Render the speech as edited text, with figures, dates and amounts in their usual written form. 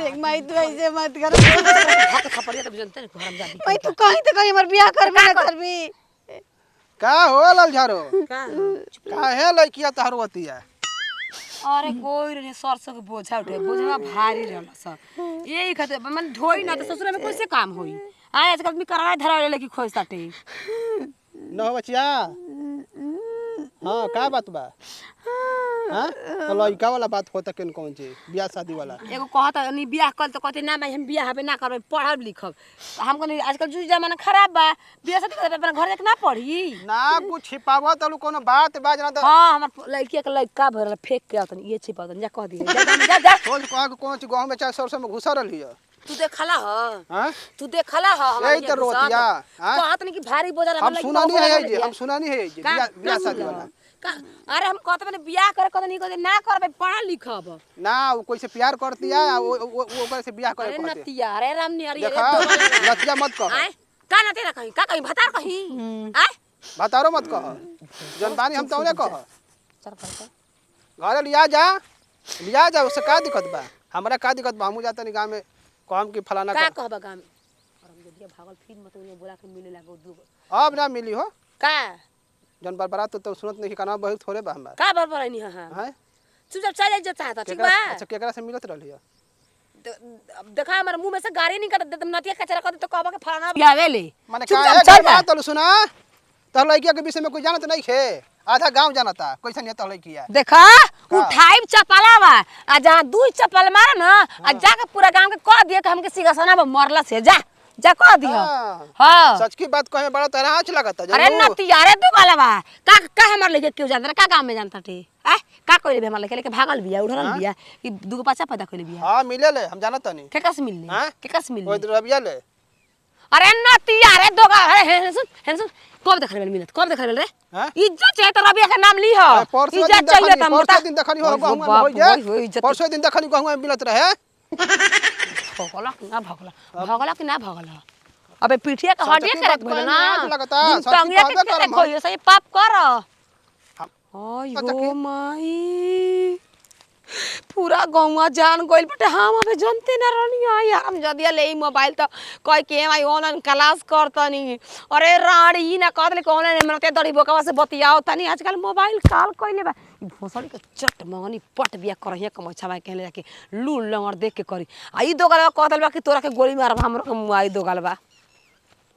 देख माई तू ऐसे मत कर भाग खपड़िया तो जानते नहीं हराम जादी माई तू कहीं तो कहीं हमर बियाह करबे ना करबी का हो लल झारो का का है लड़किया तहर होतिया अरे कोई रे सरसों के बोझा उठे बोझा भारी रहला स यही खातिर मन ढोई ना तो ससुर में कैसे काम होई आज आजकल आदमी कराए धरा लेके खोज ताटे न हो बचिया हाँ का बात बा हाँ तो लड़का वाला बात होता केन कौन चीज बियाह शादी वाला एगो कहता नहीं बियाह कर तो कहते ना मैं हम बियाह हबे ना करबे पढ़ब लिखब हमको नहीं आजकल जो जमाना खराब बा बियाह शादी करे अपना घर जाके ना पढ़ी ना कुछ छिपावा तलू कोनो बात बाज ना तो हां हमर लड़की के लड़का भरल फेंक के आतन ये छिपातन जा कह दी जा जा सोच कह के कौन चीज गांव में चाहे सरसों में घुसा रहली है तू देखला ह हां तू देखला ह यही तो रोतिया हां कहत नहीं कि भारी बोझा हम सुनानी है ये हम सुनानी है ये बियाह शादी वाला अरे हम कहते मैंने बियाह करे कहते नहीं कहते ना करबे पढ़ लिखब ना वो कोई से प्यार करती है वो ऊपर से बियाह करे अरे कहते नतिया अरे राम ने अरे देखा लतिया मत कह आए का नतिया कहीं का कहीं भतार कहीं आए बतारो मत कह जनबानी हम तो ने कह चल कर घर लिया जा उससे का दिक्कत बा हमरा का दिक्कत बा हमू जाता नहीं गांव में कहम कि फलाना का का कहबा गांव में और हम जदिया भागल फिर मत उन्हें बोला के मिले लागो दू अब ना मिली हो का जन बरात तो सुनत नहीं काना बहुत थोड़े बा हमरा का बरबर नहीं हां हैं चुपचाप चल जा चाहता ठीक बा अच्छा केकरा से मिलत रहली है देखा हमारे मुंह में से गाड़ी नहीं कर नतिया कचरा कर तो कहबा के फलाना बियाह ले माने का है चल जा बात तो सुना तो लड़किया के विषय में कोई जानत नहीं है आधा गांव जानता कैसे नहीं तो लड़किया देखा उठाई चपला बा आ जहां दू चपल मारे ना आ जाके पूरा गांव के कह दिए कि हमके सिंहासना में मरला से जा जा कह दियो हां सच की बात कहे बड़ा तेरा आँच लगता अरे नतिया अरे दू वाला बा का हमर लेके क्यों जानता का गांव में जानता टे आ का कोई हमर लेके भागल बिया उड़ल बिया ई दूगो बच्चा पैदा कइले बिया हां मिले ले हम जानत नहीं केकस मिलले केकस मिलले ओइ रबिया ले अरे नतिया अरे दोगा अरे हेन सुन कब देखले मिलत कब देखले रे इज्जत चाहे तो रबिया के नाम ली हो इज्जत चाहिए त मोटा दिन देखनी हो गांव में होई जे परसों दिन देखनी गांव में मिलत रहे भगला कि ना भगला अबे पीठिया का हड्डी करत भइल ना टंगिया के खोई सही पाप कर आयो माई पूरा गौवा जान गइल बटे हम अबे जानते ना रहनी यार हम जदिया ले मोबाइल त कह के आई ऑनलाइन क्लास करतनी अरे राड़ी ना कहले कि ऑनलाइन मनते दड़ी बोकवा से बतियाओ तनी आजकल मोबाइल काल कइले बा भोसड़ी के चट मंगनी पट बिया करहिया कमछा कहले जाके लूल लंगर देख के करी आ ई दोगल कहतल बा कि तोरा के गोली मारब हमरो के मुआई दोगल बा